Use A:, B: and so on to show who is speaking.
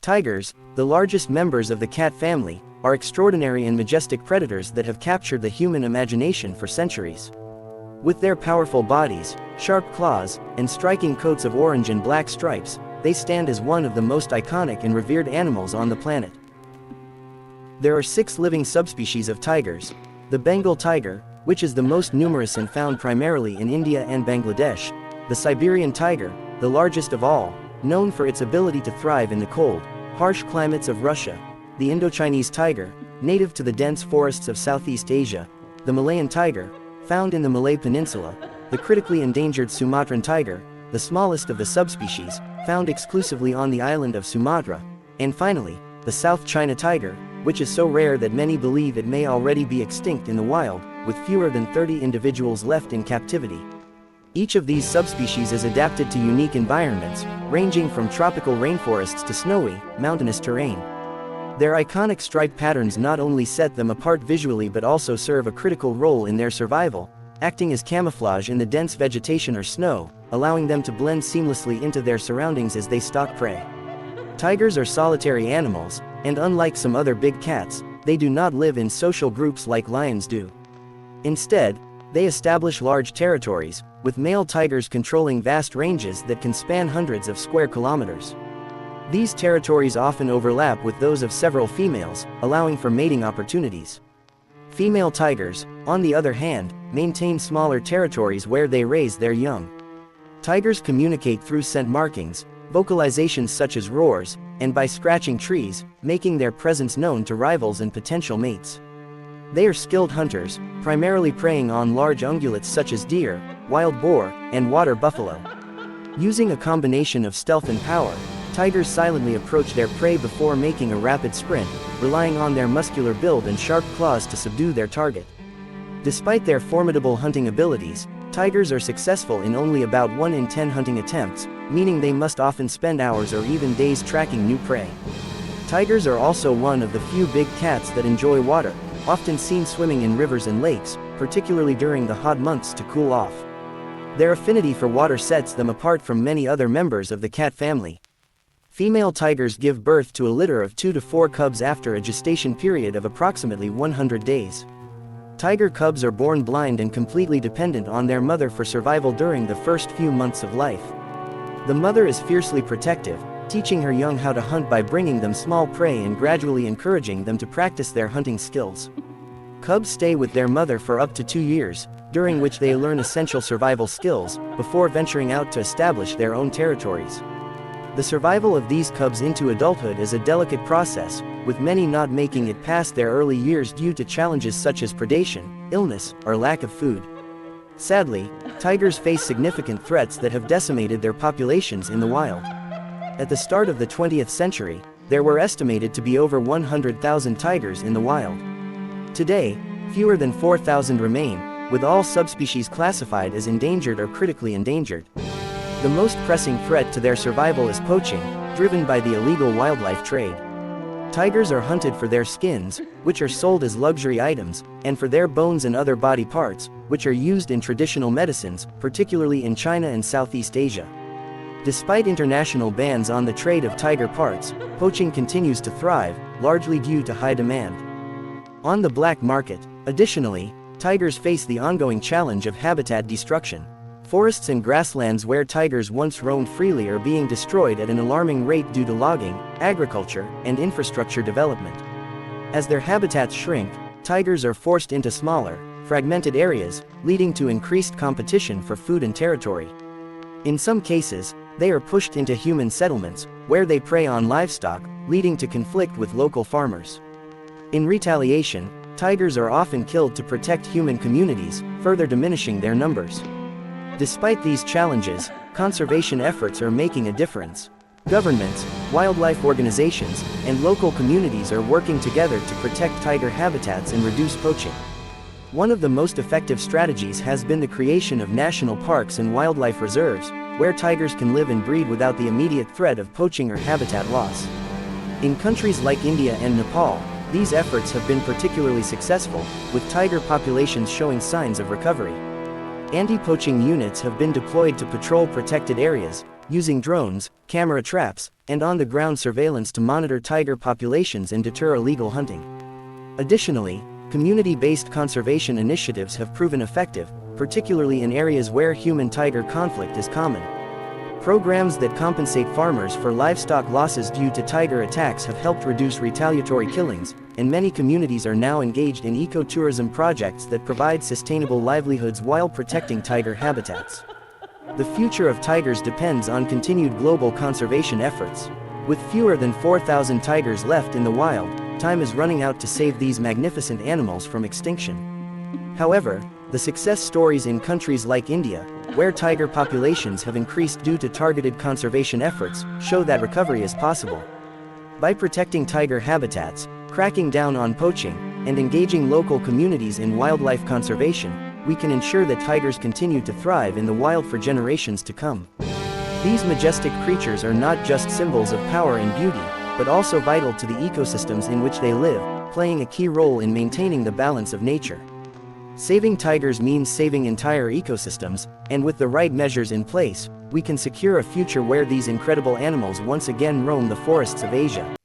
A: Tigers, the largest members of the cat family, are extraordinary and majestic predators that have captured the human imagination for centuries. With their powerful bodies, sharp claws, and striking coats of orange and black stripes, they stand as one of the most iconic and revered animals on the planet. There are 6 living subspecies of tigers. The Bengal tiger, which is the most numerous and found primarily in India and Bangladesh. The Siberian tiger, the largest of all, known for its ability to thrive in the cold, harsh climates of Russia. The Indochinese tiger, native to the dense forests of Southeast Asia. The Malayan tiger, found in the Malay Peninsula. The critically endangered Sumatran tiger, the smallest of the subspecies, found exclusively on the island of Sumatra. And finally, the South China tiger, which is so rare that many believe it may already be extinct in the wild, with fewer than 30 individuals left in captivity. Each of these subspecies is adapted to unique environments, ranging from tropical rainforests to snowy, mountainous terrain. Their iconic stripe patterns not only set them apart visually but also serve a critical role in their survival, acting as camouflage in the dense vegetation or snow, allowing them to blend seamlessly into their surroundings as they stalk prey. Tigers are solitary animals, and unlike some other big cats, they do not live in social groups like lions do. Instead, they establish large territories, with male tigers controlling vast ranges that can span hundreds of square kilometers. These territories often overlap with those of several females, allowing for mating opportunities. Female tigers, on the other hand, maintain smaller territories where they raise their young. Tigers communicate through scent markings, vocalizations such as roars, and by scratching trees, making their presence known to rivals and potential mates. They are skilled hunters, primarily preying on large ungulates such as deer, wild boar, and water buffalo. Using a combination of stealth and power, tigers silently approach their prey before making a rapid sprint, relying on their muscular build and sharp claws to subdue their target. Despite their formidable hunting abilities, tigers are successful in only about 1 in 10 hunting attempts, meaning they must often spend hours or even days tracking new prey. Tigers are also one of the few big cats that enjoy water, often seen swimming in rivers and lakes, particularly during the hot months to cool off. Their affinity for water sets them apart from many other members of the cat family. Female tigers give birth to a litter of 2 to 4 cubs after a gestation period of approximately 100 days. Tiger cubs are born blind and completely dependent on their mother for survival during the first few months of life. The mother is fiercely protective, teaching her young how to hunt by bringing them small prey and gradually encouraging them to practice their hunting skills. Cubs stay with their mother for up to 2 years, during which they learn essential survival skills, before venturing out to establish their own territories. The survival of these cubs into adulthood is a delicate process, with many not making it past their early years due to challenges such as predation, illness, or lack of food. Sadly, tigers face significant threats that have decimated their populations in the wild. At the start of the 20th century, there were estimated to be over 100,000 tigers in the wild. Today, fewer than 4,000 remain, with all subspecies classified as endangered or critically endangered. The most pressing threat to their survival is poaching, driven by the illegal wildlife trade. Tigers are hunted for their skins, which are sold as luxury items, and for their bones and other body parts, which are used in traditional medicines, particularly in China and Southeast Asia. Despite international bans on the trade of tiger parts, poaching continues to thrive, largely due to high demand. On the black market, additionally, tigers face the ongoing challenge of habitat destruction. Forests and grasslands where tigers once roamed freely are being destroyed at an alarming rate due to logging, agriculture, and infrastructure development. As their habitats shrink, tigers are forced into smaller, fragmented areas, leading to increased competition for food and territory. In some cases, they are pushed into human settlements, where they prey on livestock, leading to conflict with local farmers. In retaliation, tigers are often killed to protect human communities, further diminishing their numbers. Despite these challenges, conservation efforts are making a difference. Governments, wildlife organizations, and local communities are working together to protect tiger habitats and reduce poaching. One of the most effective strategies has been the creation of national parks and wildlife reserves, where tigers can live and breed without the immediate threat of poaching or habitat loss. In countries like India and Nepal, these efforts have been particularly successful, with tiger populations showing signs of recovery. Anti-poaching units have been deployed to patrol protected areas, using drones, camera traps, and on-the-ground surveillance to monitor tiger populations and deter illegal hunting. Additionally, community-based conservation initiatives have proven effective, particularly in areas where human-tiger conflict is common. Programs that compensate farmers for livestock losses due to tiger attacks have helped reduce retaliatory killings, and many communities are now engaged in ecotourism projects that provide sustainable livelihoods while protecting tiger habitats. The future of tigers depends on continued global conservation efforts. With fewer than 4,000 tigers left in the wild, time is running out to save these magnificent animals from extinction. However, the success stories in countries like India, where tiger populations have increased due to targeted conservation efforts, show that recovery is possible. By protecting tiger habitats, cracking down on poaching, and engaging local communities in wildlife conservation, we can ensure that tigers continue to thrive in the wild for generations to come. These majestic creatures are not just symbols of power and beauty, but also vital to the ecosystems in which they live, playing a key role in maintaining the balance of nature. Saving tigers means saving entire ecosystems, and with the right measures in place, we can secure a future where these incredible animals once again roam the forests of Asia.